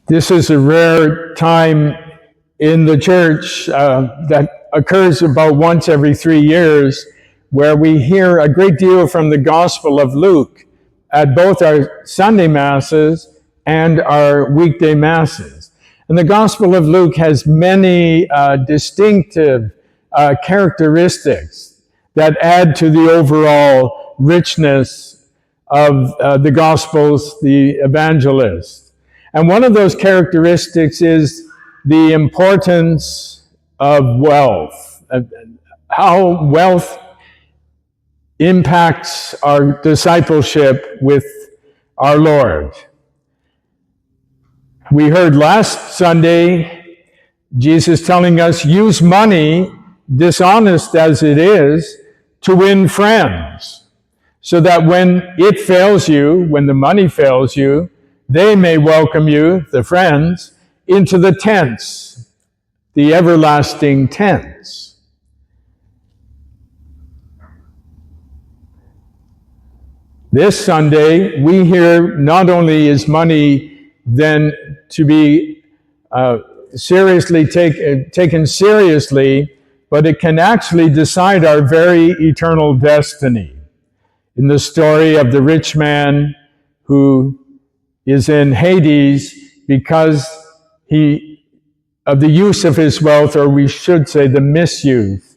This is a rare time in the church that occurs about once every 3 years, where we hear a great deal from the Gospel of Luke at both our Sunday Masses and our weekday Masses. And the Gospel of Luke has many distinctive characteristics that add to the overall richness of the Gospels, the evangelists. And one of those characteristics is the importance of wealth, how wealth impacts our discipleship with our Lord. We heard last Sunday Jesus telling us, use money, dishonest as it is, to win friends, so that when it fails you, when the money fails you, they may welcome you, the friends, into the tents, the everlasting tents. This Sunday, we hear not only is money then to be seriously taken seriously, but it can actually decide our very eternal destiny. In the story of the rich man who is in Hades because of the use of his wealth, or we should say the misuse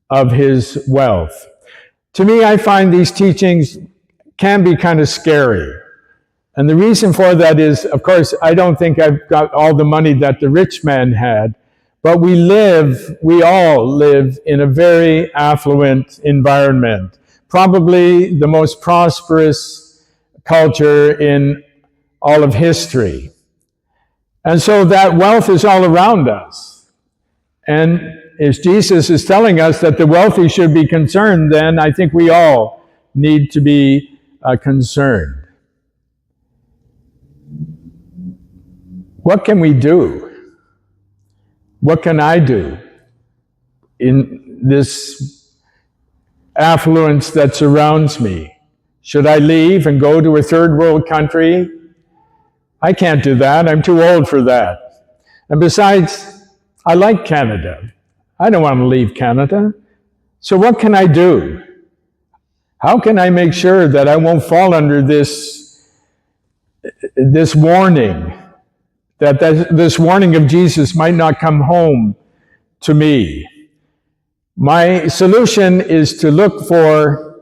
of his wealth. To me, I find these teachings can be kind of scary. And the reason for that is, of course, I don't think I've got all the money that the rich man had, but we all live in a very affluent environment, probably the most prosperous culture in all of history. And so that wealth is all around us. And as Jesus is telling us that the wealthy should be concerned, then I think we all need to be concerned. What can we do? What can I do in this affluence that surrounds me? Should I leave and go to a third world country? I can't do that. I'm too old for that. And besides, I like Canada. I don't want to leave Canada. So what can I do? How can I make sure that I won't fall under this warning, that this warning of Jesus might not come home to me? My solution is to look for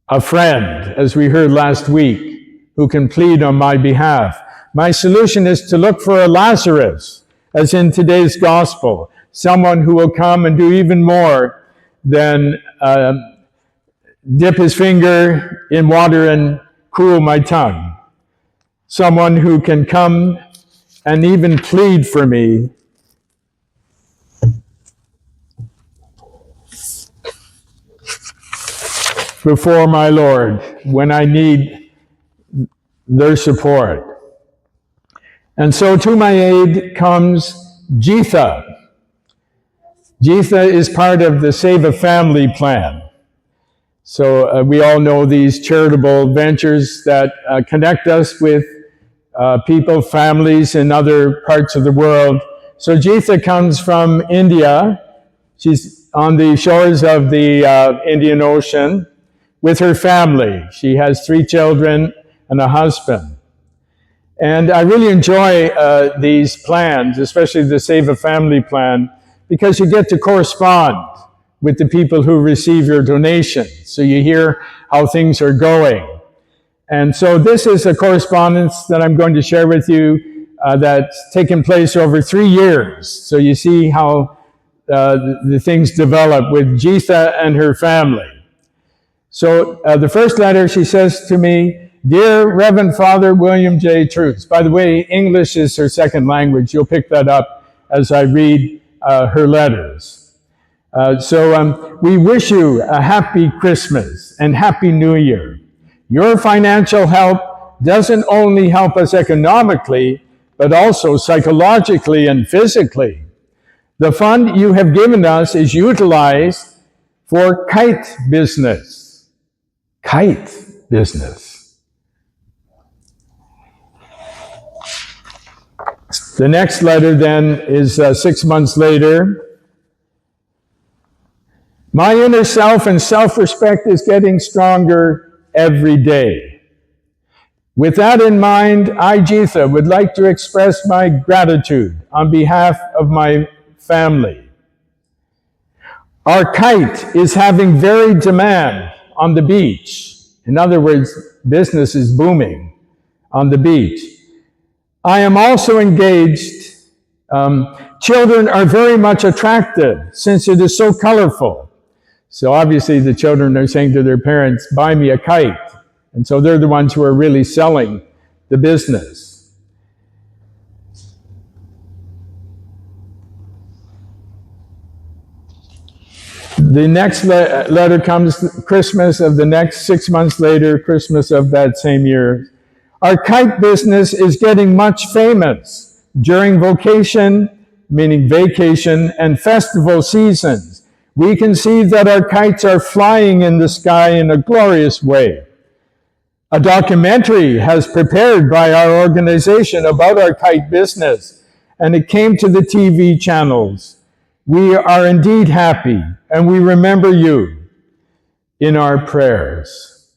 a friend, as we heard last week, who can plead on my behalf. My solution is to look for a Lazarus, as in today's gospel, someone who will come and do even more than dip his finger in water and cool my tongue. Someone who can come and even plead for me. Before my Lord, when I need their support. And so to my aid comes Jeetha. Jeetha is part of the Save a Family plan. So we all know these charitable ventures that connect us with people, families in other parts of the world. So Jeetha comes from India. She's on the shores of the Indian Ocean with her family. She has 3 children and a husband. And I really enjoy these plans, especially the Save a Family plan, because you get to correspond with the people who receive your donations. So you hear how things are going. And so this is a correspondence that I'm going to share with you that's taken place over 3 years. So you see how the things develop with Jeetha and her family. So the first letter, she says to me, Dear Reverend Father William J. Truce. By the way, English is her second language. You'll pick that up as I read her letters. So we wish you a happy Christmas and happy New Year. Your financial help doesn't only help us economically, but also psychologically and physically. The fund you have given us is utilized for kite business. Kite business. The next letter then is 6 months later. My inner self and self-respect is getting stronger every day. With that in mind, I, Jeetha, would like to express my gratitude on behalf of my family. Our kite is having varied demand on the beach. In other words, business is booming on the beach. I am also engaged. Children are very much attracted since it is so colorful. So obviously the children are saying to their parents, buy me a kite. And so they're the ones who are really selling the business. The next letter comes Christmas of the next 6 months later, Christmas of that same year. Our kite business is getting much famous during vocation, meaning vacation, and festival seasons. We can see that our kites are flying in the sky in a glorious way. A documentary has prepared by our organization about our kite business, and it came to the TV channels. We are indeed happy, and we remember you in our prayers.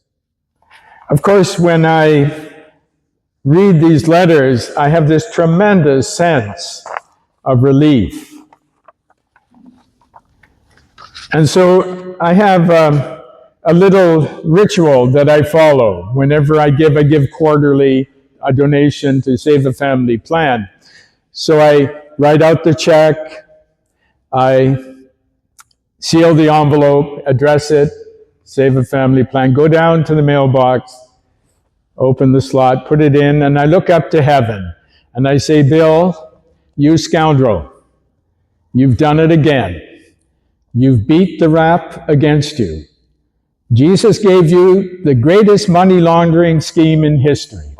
Of course, when I read these letters, I have this tremendous sense of relief. And so I have a little ritual that I follow. Whenever I give quarterly a donation to Save a Family Plan. So I write out the check, I seal the envelope, address it, Save a Family Plan, go down to the mailbox, open the slot, put it in, and I look up to heaven. And I say, Bill, you scoundrel, you've done it again. You've beat the rap against you. Jesus gave you the greatest money laundering scheme in history,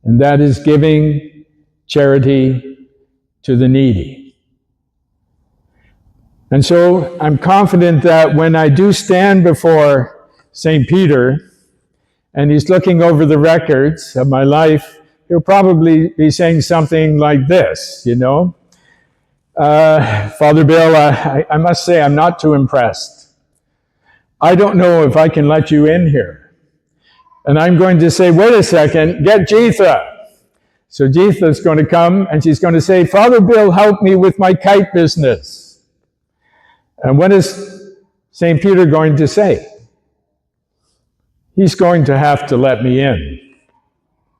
and that is giving charity to the needy. And so I'm confident that when I do stand before St. Peter, and he's looking over the records of my life, he'll probably be saying something like this, Father Bill, I must say I'm not too impressed. I don't know if I can let you in here. And I'm going to say, wait a second, get Jeetha. So Jeetha's going to come and she's going to say, Father Bill, help me with my kite business. And what is St. Peter going to say? He's going to have to let me in.